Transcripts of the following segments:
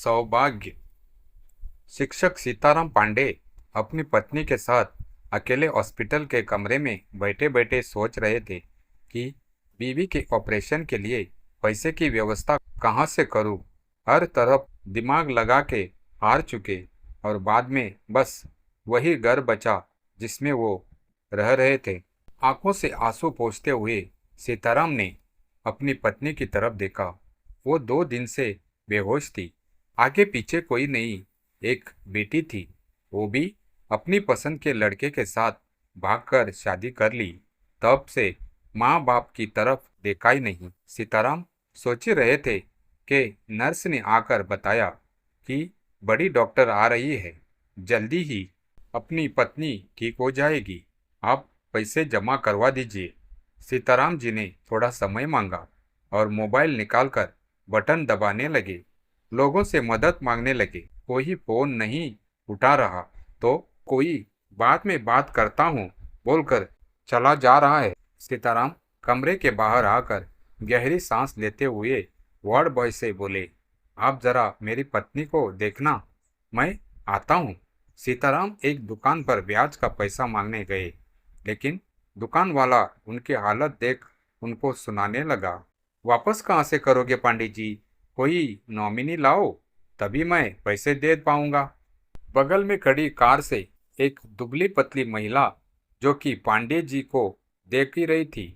सौभाग्य। शिक्षक सीताराम पांडे अपनी पत्नी के साथ अकेले हॉस्पिटल के कमरे में बैठे बैठे सोच रहे थे कि बीवी के ऑपरेशन के लिए पैसे की व्यवस्था कहाँ से करूं। हर तरफ दिमाग लगा के हार चुके और बाद में बस वही घर बचा जिसमें वो रह रहे थे। आंखों से आंसू पोंछते हुए सीताराम ने अपनी पत्नी की तरफ देखा। वो 2 दिन से बेहोश थी। आगे पीछे कोई नहीं, एक बेटी थी, वो भी अपनी पसंद के लड़के के साथ भागकर शादी कर ली। तब से माँ बाप की तरफ देखा ही नहीं। सीताराम सोच ही रहे थे कि नर्स ने आकर बताया कि बड़ी डॉक्टर आ रही है, जल्दी ही अपनी पत्नी ठीक हो जाएगी, आप पैसे जमा करवा दीजिए। सीताराम जी ने थोड़ा समय मांगा और मोबाइल निकालकर बटन दबाने लगे। लोगों से मदद मांगने लगे। कोई फोन नहीं उठा रहा तो कोई बाद में बात करता हूँ बोलकर चला जा रहा है। सीताराम कमरे के बाहर आकर गहरी सांस लेते हुए वार्ड बॉय से बोले, आप जरा मेरी पत्नी को देखना, मैं आता हूँ। सीताराम एक दुकान पर ब्याज का पैसा मांगने गए, लेकिन दुकान वाला उनकी हालत देख उनको सुनाने लगा, वापस कहाँ से करोगे पांडे जी, कोई नॉमिनी लाओ तभी मैं पैसे दे पाऊंगा। बगल में खड़ी कार से एक दुबली पतली महिला जो कि पांडे जी को देख ही रही थी,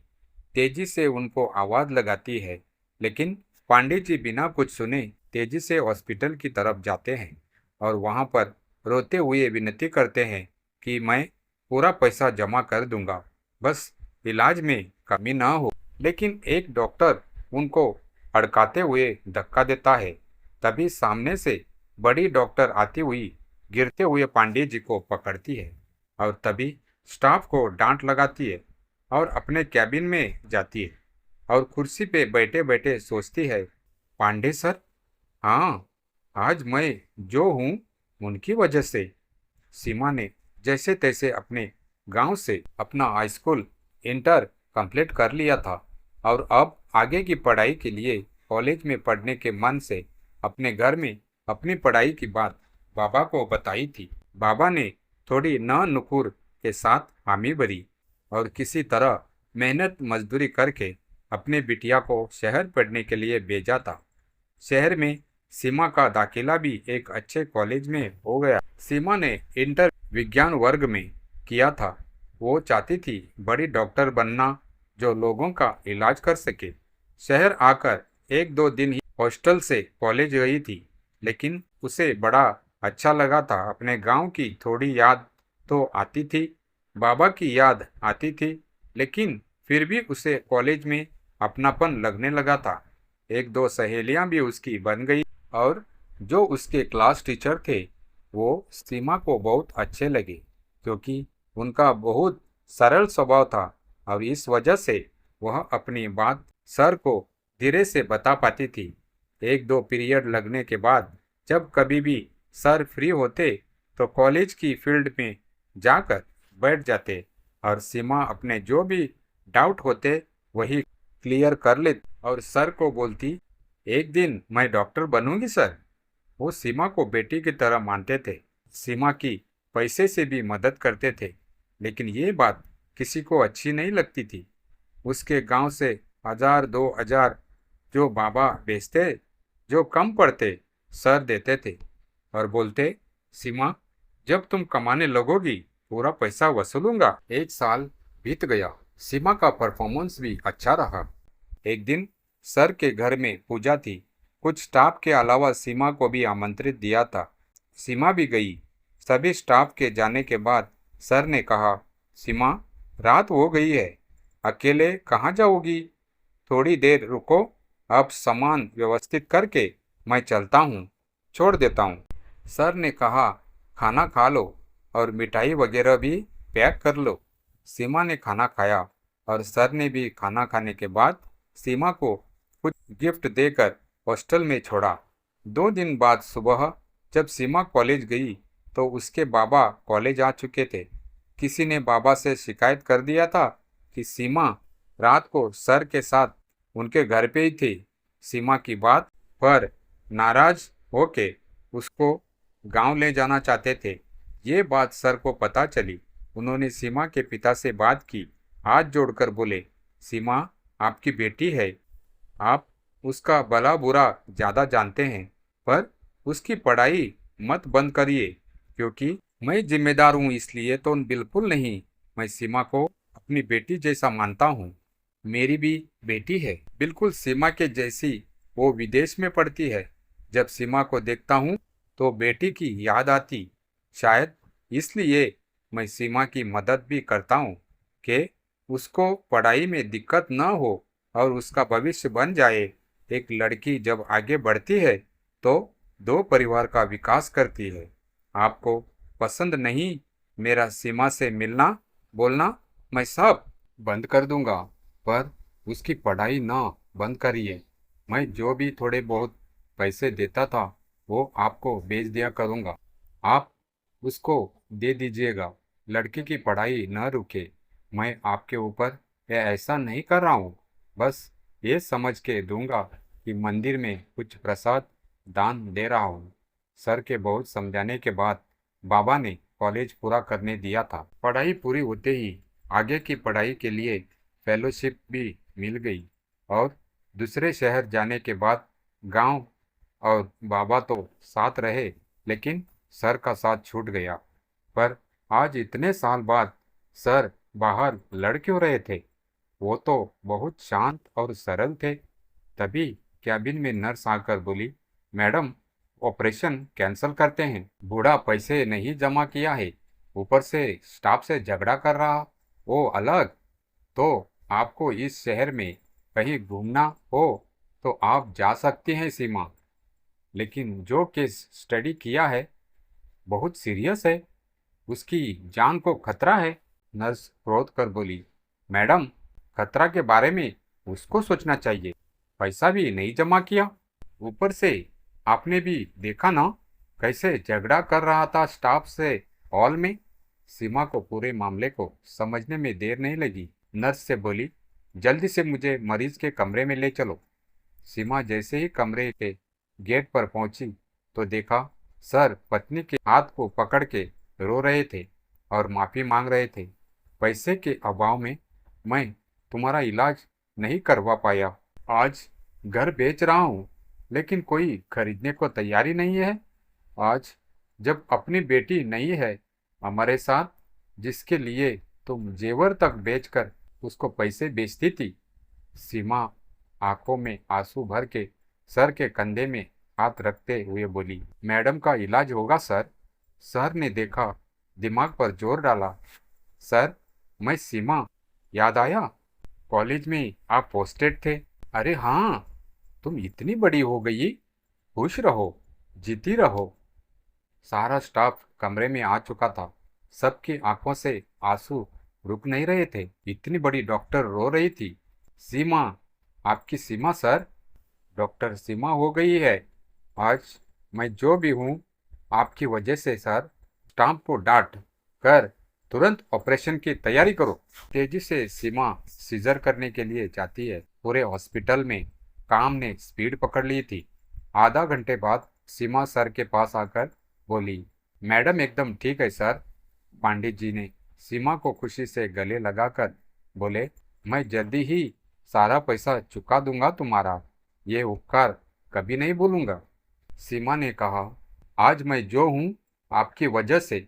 तेजी से उनको आवाज लगाती है, लेकिन पांडे जी बिना कुछ सुने तेजी से हॉस्पिटल की तरफ जाते हैं और वहां पर रोते हुए विनती करते हैं कि मैं पूरा पैसा जमा कर दूंगा, बस इलाज में कमी ना हो। लेकिन एक डॉक्टर उनको अड़काते हुए धक्का देता है। तभी सामने से बड़ी डॉक्टर आती हुई गिरते हुए पांडे जी को पकड़ती है और तभी स्टाफ को डांट लगाती है और अपने कैबिन में जाती है और कुर्सी पे बैठे बैठे सोचती है, पांडे सर, हाँ, आज मैं जो हूँ उनकी वजह से। सीमा ने जैसे तैसे अपने गांव से अपना हाई स्कूल इंटर कंप्लीट कर लिया था और अब आगे की पढ़ाई के लिए कॉलेज में पढ़ने के मन से अपने घर में अपनी पढ़ाई की बात बाबा को बताई थी। बाबा ने थोड़ी नुकुर के साथ हामी भरी और किसी तरह मेहनत मजदूरी करके अपने बिटिया को शहर पढ़ने के लिए भेजा था। शहर में सीमा का दाखिला भी एक अच्छे कॉलेज में हो गया। सीमा ने इंटर विज्ञान वर्ग में किया था। वो चाहती थी बड़ी डॉक्टर बनना जो लोगों का इलाज कर सके। शहर आकर 1-2 दिन ही हॉस्टल से कॉलेज गई थी, लेकिन उसे बड़ा अच्छा लगा था। अपने गांव की थोड़ी याद तो आती थी, बाबा की याद आती थी, लेकिन फिर भी उसे कॉलेज में अपनापन लगने लगा था। 1-2 सहेलियां भी उसकी बन गई और जो उसके क्लास टीचर थे वो सीमा को बहुत अच्छे लगे क्योंकि उनका बहुत सरल स्वभाव था और इस वजह से वह अपनी बात सर को धीरे से बता पाती थी। 1-2 पीरियड लगने के बाद जब कभी भी सर फ्री होते तो कॉलेज की फील्ड में जाकर बैठ जाते और सीमा अपने जो भी डाउट होते वही क्लियर कर ले और सर को बोलती, एक दिन मैं डॉक्टर बनूंगी सर। वो सीमा को बेटी की तरह मानते थे, सीमा की पैसे से भी मदद करते थे, लेकिन ये बात किसी को अच्छी नहीं लगती थी। उसके गांव से 1000-2000 जो बाबा बेचते, जो कम पड़ते सर देते थे और बोलते, सीमा जब तुम कमाने लगोगी पूरा पैसा वसूलूंगा। 1 साल बीत गया, सीमा का परफॉर्मेंस भी अच्छा रहा। एक दिन सर के घर में पूजा थी। कुछ स्टाफ के अलावा सीमा को भी आमंत्रित दिया था। सीमा भी गई। सभी स्टाफ के जाने के बाद सर ने कहा, सीमा रात हो गई है, अकेले कहाँ जाओगी, थोड़ी देर रुको, अब सामान व्यवस्थित करके मैं चलता हूँ, छोड़ देता हूँ। सर ने कहा, खाना खा लो और मिठाई वगैरह भी पैक कर लो। सीमा ने खाना खाया और सर ने भी खाना खाने के बाद सीमा को कुछ गिफ्ट देकर हॉस्टल में छोड़ा। 2 दिन बाद सुबह जब सीमा कॉलेज गई तो उसके बाबा कॉलेज आ चुके थे। किसी ने बाबा से शिकायत कर दिया था कि सीमा रात को सर के साथ उनके घर पे ही थी। सीमा की बात पर नाराज होके उसको गांव ले जाना चाहते थे। ये बात सर को पता चली। उन्होंने सीमा के पिता से बात की, हाथ जोड़कर बोले, सीमा आपकी बेटी है, आप उसका भला बुरा ज़्यादा जानते हैं, पर उसकी पढ़ाई मत बंद करिए, क्योंकि मैं जिम्मेदार हूँ इसलिए तो बिल्कुल नहीं। मैं सीमा को अपनी बेटी जैसा मानता हूँ। मेरी भी बेटी है, बिल्कुल सीमा के जैसी। वो विदेश में पढ़ती है। जब सीमा को देखता हूँ तो बेटी की याद आती। शायद इसलिए मैं सीमा की मदद भी करता हूँ कि उसको पढ़ाई में दिक्कत न हो और उसका भविष्य बन जाए। एक लड़की जब आगे बढ़ती है तो दो परिवार का विकास करती है। आपको पसंद नहीं मेरा सीमा से मिलना बोलना, मैं सब बंद कर दूंगा, पर उसकी पढ़ाई ना बंद करिए। मैं जो भी थोड़े बहुत पैसे देता था वो आपको भेज दिया करूंगा, आप उसको दे दीजिएगा। लड़की की पढ़ाई न रुके। मैं आपके ऊपर ये ऐसा नहीं कर रहा हूँ, बस ये समझ के दूंगा कि मंदिर में कुछ प्रसाद दान दे रहा हूँ। सर के बहुत समझाने के बाद बाबा ने कॉलेज पूरा करने दिया था। पढ़ाई पूरी होते ही आगे की पढ़ाई के लिए फेलोशिप भी मिल गई और दूसरे शहर जाने के बाद गांव और बाबा तो साथ रहे, लेकिन सर का साथ छूट गया। पर आज इतने साल बाद सर बाहर लड़ क्यों रहे थे? वो तो बहुत शांत और सरल थे। तभी कैबिन में नर्स आकर बोली, मैडम ऑपरेशन कैंसिल करते हैं। बूढ़ा पैसे नहीं जमा किया है, ऊपर से स्टाफ से झगड़ा कर रहा, वो अलग। तो आपको इस शहर में कहीं घूमना हो तो आप जा सकती हैं सीमा, लेकिन जो केस स्टडी किया है बहुत सीरियस है, उसकी जान को खतरा है। नर्स क्रोध कर बोली, मैडम खतरा के बारे में उसको सोचना चाहिए, पैसा भी नहीं जमा किया, ऊपर से आपने भी देखा ना कैसे झगड़ा कर रहा था स्टाफ से हॉल में। सीमा को पूरे मामले को समझने में देर नहीं लगी। नर्स से बोली, जल्दी से मुझे मरीज के कमरे में ले चलो। सीमा जैसे ही कमरे के गेट पर पहुंची तो देखा सर पत्नी के हाथ को पकड़ के रो रहे थे और माफी मांग रहे थे। पैसे के अभाव में मैं तुम्हारा इलाज नहीं करवा पाया। आज घर बेच रहा हूँ, लेकिन कोई खरीदने को तैयारी नहीं है। आज जब अपनी बेटी नहीं है हमारे साथ, जिसके लिए तुम जेवर तक बेचकर उसको पैसे बेचती थी। सीमा आंखों में आंसू भर के सर के कंधे में हाथ रखते हुए बोली, मैडम का इलाज होगा सर। सर ने देखा, दिमाग पर जोर डाला। सर मैं सीमा, याद आया? कॉलेज में आप पोस्टेड थे। अरे हाँ, तुम इतनी बड़ी हो गई। खुश रहो, जीती रहो। सारा स्टाफ कमरे में आ चुका था। सबकी आंखों से आंसू रुक नहीं रहे थे। इतनी बड़ी डॉक्टर रो रही थी। सीमा, आपकी सीमा सर, डॉक्टर सीमा हो गई है। आज मैं जो भी हूँ आपकी वजह से सर। स्टाफ को डांट कर तुरंत ऑपरेशन की तैयारी करो। तेजी से सीमा सीजर करने के लिए जाती है। पूरे हॉस्पिटल में काम ने स्पीड पकड़ ली थी। आधा घंटे बाद सीमा सर के पास आकर बोली, मैडम एकदम ठीक है सर। पंडित जी ने सीमा को खुशी से गले लगाकर बोले, मैं जल्दी ही सारा पैसा चुका दूंगा तुम्हारा, ये उपकार कभी नहीं भूलूंगा। सीमा ने कहा, आज मैं जो हूँ आपकी वजह से।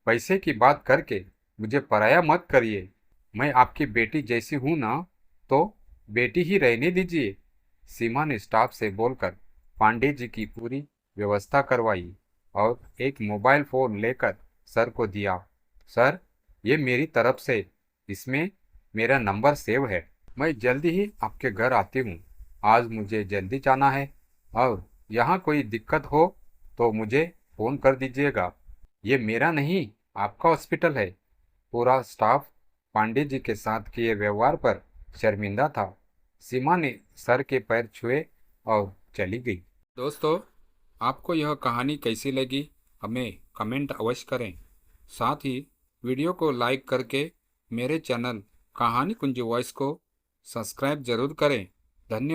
पैसे की बात करके मुझे पराया मत करिए। मैं आपकी बेटी जैसी हूँ ना, तो बेटी ही रहने दीजिए। सीमा ने स्टाफ से बोलकर पांडे जी की पूरी व्यवस्था करवाई और एक मोबाइल फ़ोन लेकर सर को दिया। सर, ये मेरी तरफ से, इसमें मेरा नंबर सेव है। मैं जल्दी ही आपके घर आती हूँ। आज मुझे जल्दी जाना है और यहाँ कोई दिक्कत हो तो मुझे फ़ोन कर दीजिएगा। ये मेरा नहीं, आपका हॉस्पिटल है। पूरा स्टाफ पांडे जी के साथ किए व्यवहार पर शर्मिंदा था। सीमा ने सर के पैर छुए और चली गई। दोस्तों, आपको यह कहानी कैसी लगी हमें कमेंट अवश्य करें। साथ ही वीडियो को लाइक करके मेरे चैनल कहानी कुंज वॉइस को सब्सक्राइब जरूर करें। धन्यवाद।